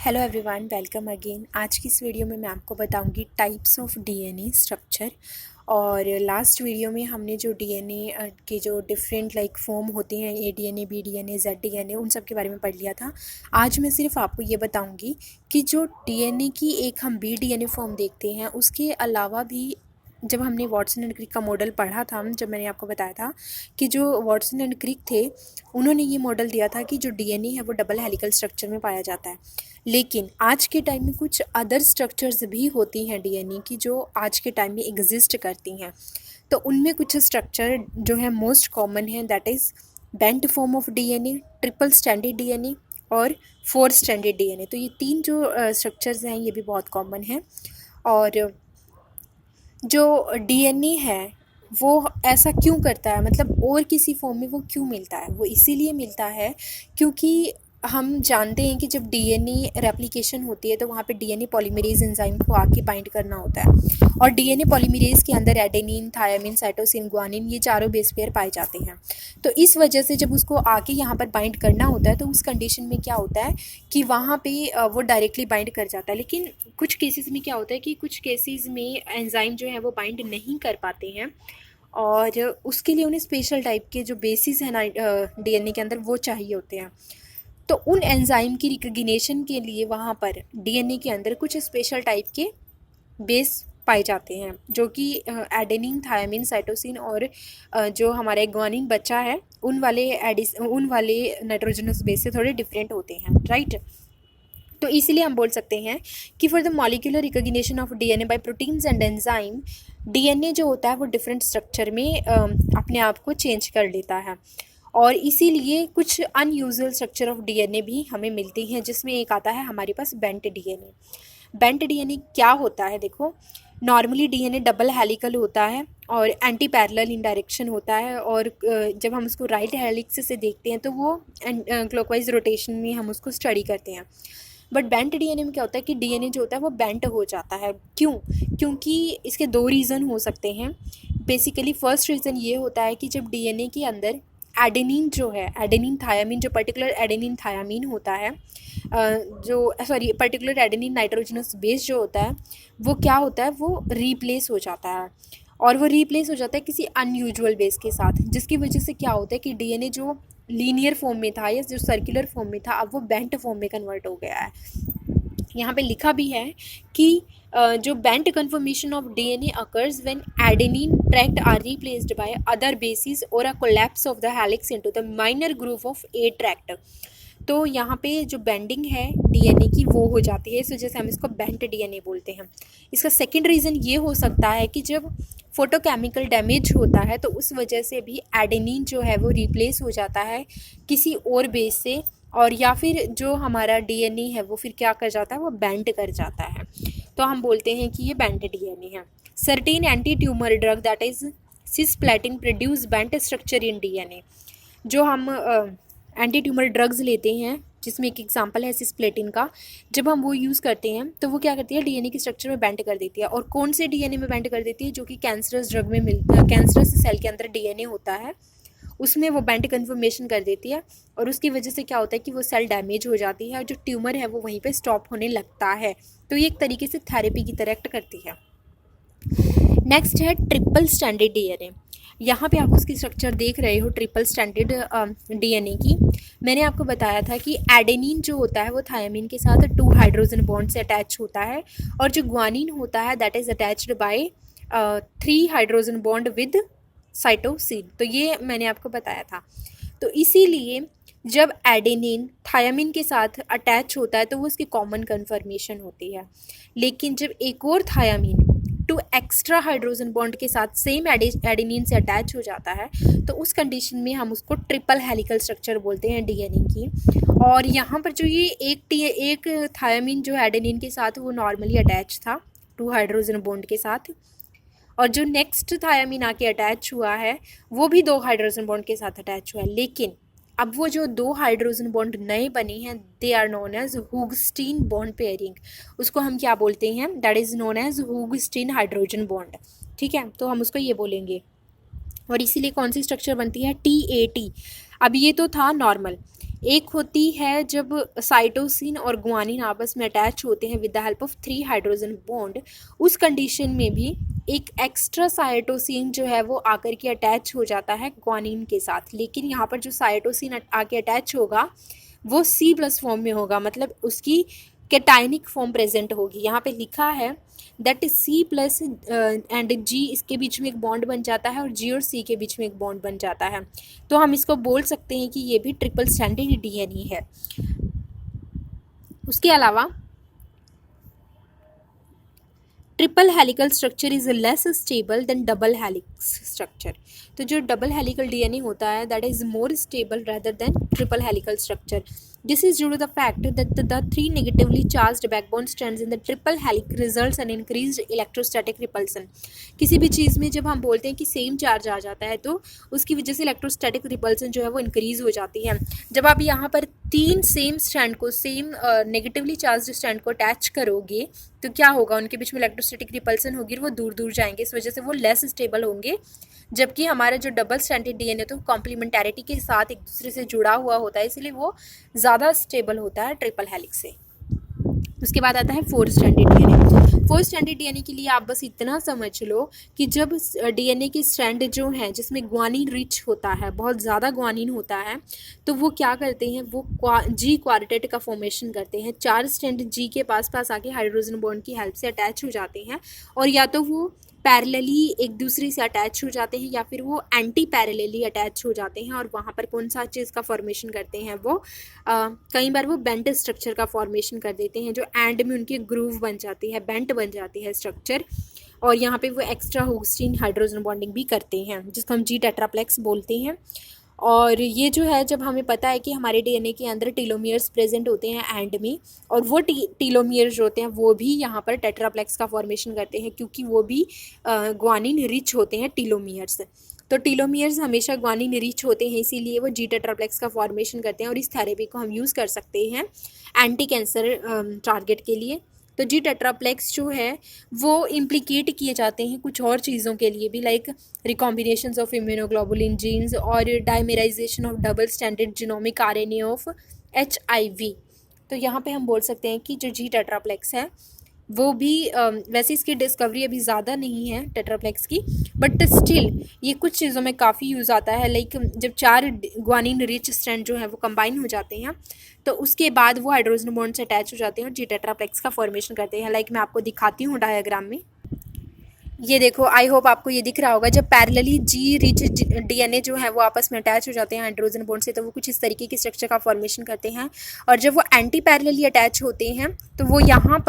Hello everyone, welcome again. आज की इस वीडियो में मैं आपको बताऊंगी टाइप्स ऑफ डीएनए स्ट्रक्चर। और लास्ट वीडियो में हमने जो डीएनए के जो डिफरेंट फॉर्म होते हैं, A DNA, B DNA, Z DNA, उन सब के बारे में पढ़ लिया था। आज मैं सिर्फ आपको ये बताऊंगी कि जो डीएनए की एक हम बी डीएनए फॉर्म देखते हैं, उसके अलावा भी जब हमने वाटसन एंड क्रिक का मॉडल पढ़ा था, जब मैंने आपको बताया था कि जो वाटसन एंड क्रिक थे, उन्होंने ये मॉडल दिया था कि जो डीएनए है वो डबल हेलिकल स्ट्रक्चर में पाया जाता है। लेकिन आज के टाइम में कुछ अदर स्ट्रक्चर्स भी होती हैं डीएनए की, जो आज के टाइम में एग्जिस्ट करती हैं। तो उनमें कुछ स्ट्रक्चर जो है मोस्ट कॉमन है, that is bent form of DNA, triple stranded DNA और फोर स्ट्रैंडेड डीएनए। तो ये तीन जो स्ट्रक्चर्स हैं ये भी बहुत कॉमन हैं। और जो डीएनए है वो ऐसा क्यों करता है, मतलब और किसी फॉर्म में वो क्यों मिलता है? वो इसीलिए मिलता है क्योंकि हम जानते हैं कि जब डीएनए रेप्लिकेशन होती है तो वहाँ पे डीएनए पॉलीमरेज एंजाइम को आके बाइंड करना होता है। और डीएनए पॉलीमरेज के अंदर एडेनिन, थायामिन, साइटोसिन, ग्वानिन, ये चारों बेस पेयर पाए जाते हैं। तो इस वजह से जब उसको आके यहाँ पर बाइंड करना होता है तो उस कंडीशन में क्या होता है कि वहाँ पे वो डायरेक्टली बाइंड कर जाता है। लेकिन कुछ केसेस में क्या होता है कि कुछ केसेस में एंजाइम जो है वो बाइंड नहीं कर पाते हैं, और उसके लिए उन्हें स्पेशल टाइप के जो बेसिस हैं ना डीएनए के अंदर, वो चाहिए होते हैं। तो उन एंजाइम की रिकग्निशन के लिए वहाँ पर डीएनए के अंदर कुछ स्पेशल टाइप के बेस पाए जाते हैं, जो कि एडेनिन, थायामिन, साइटोसिन और जो हमारा ग्वानिन बच्चा है उन वाले नाइट्रोजनस बेस से थोड़े डिफरेंट होते हैं, राइट। तो इसीलिए हम बोल सकते हैं कि for the molecular recognition of DNA by proteins and enzyme, DNA जो होता है वो डिफरेंट स्ट्रक्चर में अपने आप को चेंज कर लेता है। और इसीलिए कुछ अनयूजुअल स्ट्रक्चर ऑफ डीएनए भी हमें मिलती हैं, जिसमें एक आता है हमारे पास बेंट डीएनए। बेंट डीएनए क्या होता है? देखो, नॉर्मली डीएनए डबल हेलिकल होता है और एंटी पैरेलल इन डायरेक्शन होता है। और जब हम उसको राइट हेलिक्स से देखते हैं तो वो क्लॉकवाइज रोटेशन में हम उसको स्टडी करते हैं। बट बेंट डीएनए में क्या होता है कि डीएनए जो होता है वो बेंट हो जाता है। क्यों? क्योंकि इसके दो रीज़न हो सकते हैं। बेसिकली फर्स्ट रीज़न ये होता है कि जब डीएनए के अंदर एडेनिन जो है, एडेनिन थायामिन, जो पर्टिकुलर एडेनिन थायामिन होता है, पर्टिकुलर एडेनिन नाइट्रोजनस बेस जो होता है, वो क्या होता है, वो रिप्लेस हो जाता है। और वो रिप्लेस हो जाता है किसी अनयूजुअल बेस के साथ, जिसकी वजह से क्या होता है कि डीएनए जो लीनियर फॉर्म में था या जो सर्कुलर फॉर्म में था, अब वो बेंट फॉर्म में कन्वर्ट हो गया है। यहाँ पे लिखा भी है कि जो bent conformation of DNA occurs when adenine tract are replaced by other bases or a collapse of the helix into the minor groove of A tract. तो यहाँ पे जो बेंडिंग है डीएनए की वो हो जाती है, इस वजह से हम इसको बेंट डीएनए बोलते हैं। इसका सेकंड रीज़न ये हो सकता है कि जब फोटोकेमिकल डैमेज होता है तो उस वजह से भी एडेनिन जो है वो रिप्लेस हो जाता है किसी और बेस से, और या फिर जो हमारा डीएनए है वो फिर क्या कर जाता है, वो बेंट कर जाता है। तो हम बोलते हैं कि ये बेंट डीएनए है। Certain anti tumour drug that is cisplatin produce bent structure in DNA. जो हम एंटी ट्यूमर ड्रग्स लेते हैं, जिसमें एक एग्जांपल है सिस्प्लेटिन का, जब हम वो यूज़ करते हैं तो वो क्या करती है, डीएनए के स्ट्रक्चर में बेंट कर देती है। और कौन से डीएनए में बेंट कर देती है? जो कि कैंसरस ड्रग में कैंसरस सेल के अंदर डीएनए होता है, उसमें वो बेंट कन्फर्मेशन कर देती है। और उसकी वजह से क्या होता है कि वो सेल डैमेज हो जाती है और जो ट्यूमर है वो वहीं पे स्टॉप होने लगता है। तो ये एक तरीके से थेरेपी की तरह एक्ट करती है। नेक्स्ट है ट्रिपल स्ट्रैंडेड डीएनए। यहाँ पे आप उसकी स्ट्रक्चर देख रहे हो, ट्रिपल स्ट्रैंडेड डीएनए की। मैंने आपको बताया था कि एडेनिन जो होता है वो थायामिन के साथ 2 हाइड्रोजन बॉन्ड से अटैच होता है, और जो ग्वानिन होता है that is attached bye 3 hydrogen bond with cytosine. तो ये मैंने आपको बताया था। तो इसीलिए जब एडेनिन थायामिन के साथ अटैच होता है तो वो उसकी कॉमन कन्फर्मेशन होती है। लेकिन जब एक और थायामिन 2 एक्स्ट्रा हाइड्रोजन बॉन्ड के साथ सेम एडेनिन से अटैच हो जाता है तो उस कंडीशन में हम उसको ट्रिपल हेलिकल स्ट्रक्चर बोलते हैं डीएनए की। और यहाँ पर जो ये एक थायामिन जो एडेनिन के साथ वो नॉर्मली अटैच था 2 हाइड्रोजन बॉन्ड के साथ, और जो नेक्स्ट थायामिन आके अटैच हुआ है वो भी 2 हाइड्रोजन बॉन्ड के साथ अटैच हुआ है। लेकिन अब वो जो 2 हाइड्रोजन बॉन्ड नए बने हैं, they are known as Hoogsteen bond pairing. उसको हम क्या बोलते हैं? That is known as Hoogsteen hydrogen bond. ठीक है, तो हम उसको ये बोलेंगे। और इसीलिए कौन सी स्ट्रक्चर बनती है? TAT। अब ये तो था नॉर्मल, एक होती है जब साइटोसिन और ग्वानिन आपस में अटैच होते हैं with the help of 3 hydrogen bond. उस कंडीशन में भी एक एक्स्ट्रा साइटोसिन जो है वो आकर के अटैच हो जाता है ग्वानिन के साथ, लेकिन यहाँ पर जो साइटोसिन आके अटैच होगा वो C+ फॉर्म में होगा, मतलब उसकी कैटायनिक फॉर्म प्रेजेंट होगी। यहाँ पे लिखा है दैट C+ एंड G, इसके बीच में एक बॉन्ड बन जाता है और G और C के बीच में एक बॉन्ड बन जाता है। तो हम इसको बोल सकते हैं कि ये भी ट्रिपल स्ट्रैंडेड DNA है। उसके अलावा triple helical structure is less stable then double helix structure. तो जो डबल हेलिकल DNA होता है that is more stable rather than triple helical structure. This is due to the fact that the 3 negatively charged backbone strands in the triple helix results in increased electrostatic repulsion। किसी भी चीज़ में जब हम बोलते हैं कि सेम चार्ज आ जाता है तो उसकी वजह से इलेक्ट्रोस्टैटिक रिपल्सन जो है वो इंक्रीज हो जाती है। जब आप यहाँ पर 3 सेम स्ट्रैंड को, सेम नेगेटिवली चार्ज स्ट्रैंड को अटैच करोगे तो क्या होगा, उनके बीच में इलेक्ट्रोस्टैटिक रिपल्सन होगी और वो दूर दूर जाएंगे, इस वजह से वो लेस स्टेबल होंगे। जबकि हमारा जो डबल स्ट्रैंडेड DNA तो कॉम्प्लीमेंटैरिटी के साथ एक दूसरे से जुड़ा हुआ होता है, इसलिए वो ज़्यादा स्टेबल होता है ट्रिपल हेलिक्स से। उसके बाद आता है 4 स्ट्रैंडेड DNA। 4 स्ट्रैंडेड DNA के लिए आप बस इतना समझ लो कि जब DNA के स्ट्रैंड जो हैं जिसमें ग्वानिन रिच होता है, बहुत ज़्यादा ग्वानिन होता है, तो वो क्या करते हैं, वो G क्वार्टेट का फॉर्मेशन करते हैं। 4 स्ट्रैंड G के पास पास आके हाइड्रोजन बॉन्ड की हेल्प से अटैच हो जाते हैं, और या तो वो पैरेलली एक दूसरे से अटैच हो जाते हैं या फिर वो एंटी पैरेलली अटैच हो जाते हैं, और वहाँ पर कौन सा चीज़ का फॉर्मेशन करते हैं, वो कई बार वो बेंट स्ट्रक्चर का फॉर्मेशन कर देते हैं, जो एंड में उनकी ग्रूव बन जाती है, बेंट बन जाती है स्ट्रक्चर, और यहाँ पे वो एक्स्ट्रा होस्टीन हाइड्रोजन बॉन्डिंग भी करते हैं जिसको हम G टेट्राप्लेक्स बोलते हैं। और ये जो है, जब हमें पता है कि हमारे DNA के अंदर टीलोमियर्स प्रेजेंट होते हैं एंड में, और वो टीलोमियर्स जो होते हैं वो भी यहाँ पर टेट्राप्लेक्स का फॉर्मेशन करते हैं, क्योंकि वो भी ग्वानिन रिच होते हैं टीलोमियर्स। तो टीलोमियर्स हमेशा ग्वानिन रिच होते हैं, इसीलिए वो G टेट्राप्लेक्स का फॉर्मेशन करते हैं, और इस थेरेपी को हम यूज़ कर सकते हैं एंटी कैंसर टारगेट के लिए। तो G टेट्राप्लेक्स जो है वो इम्प्लीकेट किए जाते हैं कुछ और चीज़ों के लिए भी, like recombinations of immunoglobulin genes और dimerization of double standard genomic RNA of HIV। तो यहाँ पे हम बोल सकते हैं कि जो G टेट्राप्लेक्स है वो भी वैसे इसकी डिस्कवरी अभी ज़्यादा नहीं है टेट्राप्लेक्स की, बट स्टिल ये कुछ चीज़ों में काफ़ी यूज़ आता है। लाइक जब 4 ग्वानिन रिच स्ट्रैंड जो है वो कंबाइन हो जाते हैं तो उसके बाद वो हाइड्रोजन बॉन्ड से अटैच हो जाते हैं और G टेट्राप्लेक्स का फॉर्मेशन करते हैं। लाइक मैं आपको दिखाती हूँ डायग्राम में, ये देखो, आई होप आपको ये दिख रहा होगा। जब पैरेलली G रिच DNA जो है वो आपस में अटैच हो जाते हैं हाइड्रोजन बॉन्ड से, तो वो कुछ इस तरीके की स्ट्रक्चर का फॉर्मेशन करते हैं, और जब वो एंटी पैरेलली अटैच होते हैं तो वो यहाँ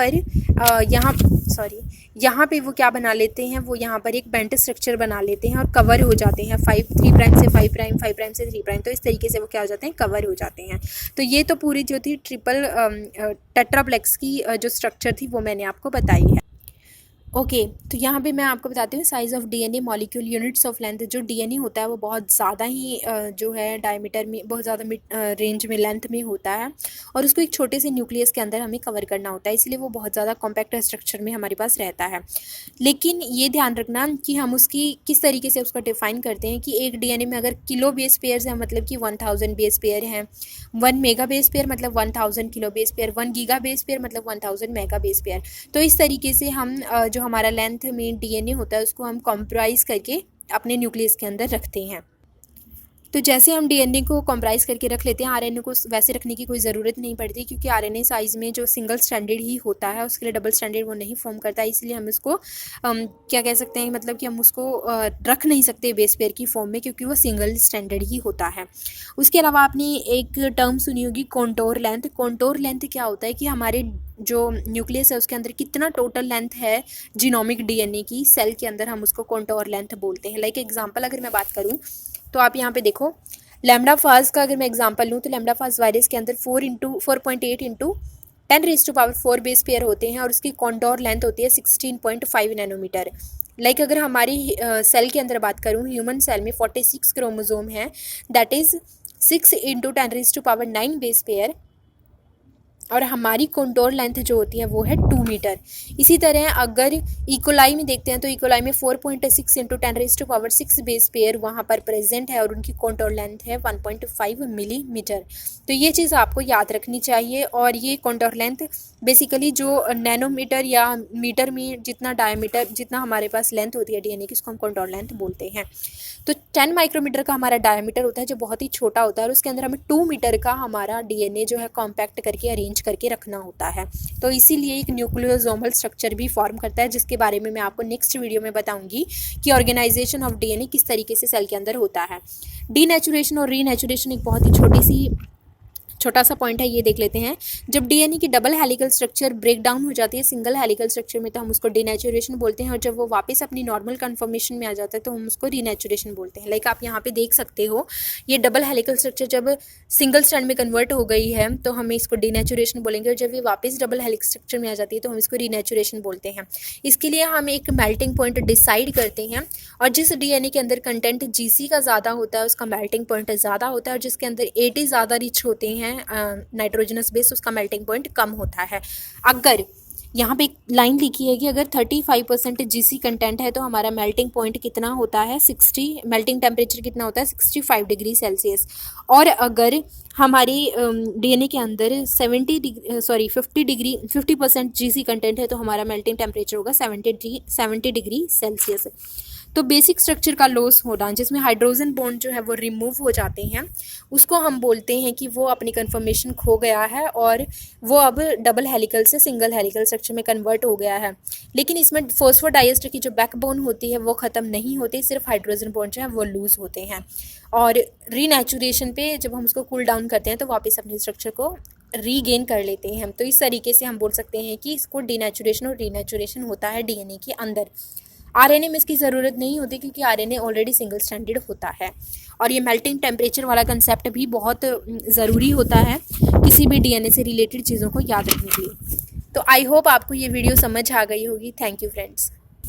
पे वो क्या बना लेते हैं, वो यहाँ पर एक बेंट स्ट्रक्चर बना लेते हैं और कवर हो जाते हैं 3 प्राइम से 5 प्राइम, 5 प्राइम से 3 प्राइम। तो इस तरीके से वो क्या हो जाते हैं, कवर हो जाते हैं। तो ये तो पूरी जो थी ट्रिपल टेट्राप्लेक्स की जो स्ट्रक्चर थी वो मैंने आपको बताई है। ओके तो यहाँ पे मैं आपको बताती हूँ size of DNA molecule units of length. जो DNA होता है वो बहुत ज़्यादा ही जो है डायमीटर में, बहुत ज़्यादा रेंज में, लेंथ में होता है, और उसको एक छोटे से न्यूक्लियस के अंदर हमें कवर करना होता है, इसलिए वो बहुत ज़्यादा कॉम्पैक्ट स्ट्रक्चर में हमारे पास रहता है। लेकिन ये ध्यान रखना कि हम उसकी किस तरीके से उसका डिफ़ाइन करते हैं कि एक DNA में अगर किलो बेस पेयर्स हैं मतलब कि 1000 बेस पेयर हैं, 1 मेगा बेस पेयर मतलब 1000 kilo base pair, 1 giga base pair मतलब 1000 मेगा बेस पेयर। तो इस तरीके से हम जो हमारा लेंथ में DNA होता है उसको हम कॉम्प्राइज करके अपने न्यूक्लियस के अंदर रखते हैं। तो जैसे हम DNA को कॉम्प्राइज करके रख लेते हैं, RNA को वैसे रखने की कोई ज़रूरत नहीं पड़ती, क्योंकि RNA साइज़ में जो सिंगल स्टैंडर्ड ही होता है, उसके लिए डबल स्टैंडर्ड वो नहीं फॉर्म करता है, इसलिए हम इसको क्या कह सकते हैं, मतलब कि हम उसको रख नहीं सकते बेस पेयर की फॉर्म में, क्योंकि वो सिंगल स्टैंडर्ड ही होता है। उसके अलावा आपने एक टर्म सुनी होगी कॉन्टोर लेंथ। कॉन्टोर लेंथ क्या होता है कि हमारे जो न्यूक्लियस है उसके अंदर कितना टोटल लेंथ है जीनोमिक DNA की सेल के अंदर, हम उसको कॉन्टोर लेंथ बोलते हैं। लाइक एग्जांपल अगर मैं बात करूं तो आप यहाँ पे देखो, लैम्डा फाज का अगर मैं एग्जांपल लूँ तो लैम्डा फाज वायरस के अंदर 4.8 इंटू 10⁴ बेस पेयर होते हैं, और उसकी कॉन्टोर लेंथ होती है 16.5 नैनोमीटर। लाइक अगर हमारी सेल के अंदर बात करूँ, ह्यूमन सेल में 46 क्रोमोजोम है, that is 6 into 10⁹ base pair, और हमारी कंटोर लेंथ जो होती है वो है 2 मीटर। इसी तरह अगर इकोलाई में देखते हैं तो इकोलाई में 4.6 इंटू 10⁻⁶ बेस पेयर वहाँ पर प्रेजेंट है और उनकी कंटोर लेंथ है 1.5 मिलीमीटर। तो ये चीज़ आपको याद रखनी चाहिए। और ये कंटोर लेंथ बेसिकली जो नैनोमीटर या मीटर में जितना डायमीटर जितना हमारे पास लेंथ होती है डीएनए की, उसको हम कंटोर लेंथ बोलते हैं। तो 10 माइक्रोमीटर का हमारा डायमीटर होता है जो बहुत ही छोटा होता है, और उसके अंदर हमें 2 मीटर का हमारा डीएनए जो है कॉम्पैक्ट करके अरेंज करके रखना होता है। तो इसीलिए एक न्यूक्लियोसोमल स्ट्रक्चर भी फॉर्म करता है, जिसके बारे में मैं आपको नेक्स्ट वीडियो में बताऊंगी कि ऑर्गेनाइजेशन ऑफ डीएनए किस तरीके से सेल के अंदर होता है। डीनेचुरेशन और रीनेचुरेशन एक बहुत ही छोटा सा पॉइंट है, ये देख लेते हैं। जब डीएनए की double helical structure break down हो जाती है सिंगल हेलिकल स्ट्रक्चर में, तो हम उसको डीनेचुरेशन बोलते हैं, और जब वो वापस अपनी नॉर्मल कन्फर्मेशन में आ जाता है तो हम उसको रीनेचुरेशन बोलते हैं। लाइक आप यहाँ पे देख सकते हो, ये डबल हेलिकल स्ट्रक्चर जब सिंगल स्ट्रैंड में कन्वर्ट हो गई है तो हम इसको डीनेचुरेशन बोलेंगे, और जब ये वापस डबल हेलिकल स्ट्रक्चर में आ जाती है तो हम इसको रीनेचुरेशन बोलते हैं। इसके लिए हम एक मेल्टिंग पॉइंट डिसाइड करते हैं, और जिस डीएनए के अंदर कंटेंट जीसी का ज़्यादा होता है उसका मेल्टिंग पॉइंट ज़्यादा होता है, और जिसके अंदर एटी ज़्यादा रिच होते हैं नाइट्रोजनस बेस, उसका मेल्टिंग पॉइंट कम होता है। अगर यहाँ पे एक लाइन लिखी है कि अगर 35% जीसी कंटेंट है तो हमारा मेल्टिंग पॉइंट कितना होता है 60, मेल्टिंग टेम्परेचर कितना होता है 65 डिग्री सेल्सियस। और अगर हमारी डीएनए के अंदर 50% जीसी कंटेंट है तो हमारा मेल्टिंग टेम्परेचर होगा 70 डिग्री सेल्सियस। तो बेसिक स्ट्रक्चर का लॉस होना, जिसमें हाइड्रोजन बॉन्ड जो है वो रिमूव हो जाते हैं, उसको हम बोलते हैं कि वो अपनी कन्फर्मेशन खो गया है और वो अब डबल हेलिकल से सिंगल हेलिकल स्ट्रक्चर में कन्वर्ट हो गया है। लेकिन इसमें फॉस्फोडाइएस्टर की जो बैकबोन होती है वो ख़त्म नहीं होती, सिर्फ हाइड्रोजन बॉन्ड जो है वो लूज़ होते हैं। और रीनेचुरेशन पे जब हम उसको कूल डाउन करते हैं तो वापस अपने स्ट्रक्चर को रीगेन कर लेते हैं। तो इस तरीके से हम बोल सकते हैं कि इसको डीनेचुरेशन और रीनेचुरेशन होता है डीएनए के अंदर। आरएनए में इसकी ज़रूरत नहीं होती क्योंकि आरएनए ऑलरेडी सिंगल स्टैंडर्ड होता है। और ये मेल्टिंग टेम्परेचर वाला कंसेप्ट भी बहुत ज़रूरी होता है किसी भी डीएनए से रिलेटेड चीज़ों को याद रखने के लिए। तो आई होप आपको ये वीडियो समझ आ गई होगी। Thank you friends.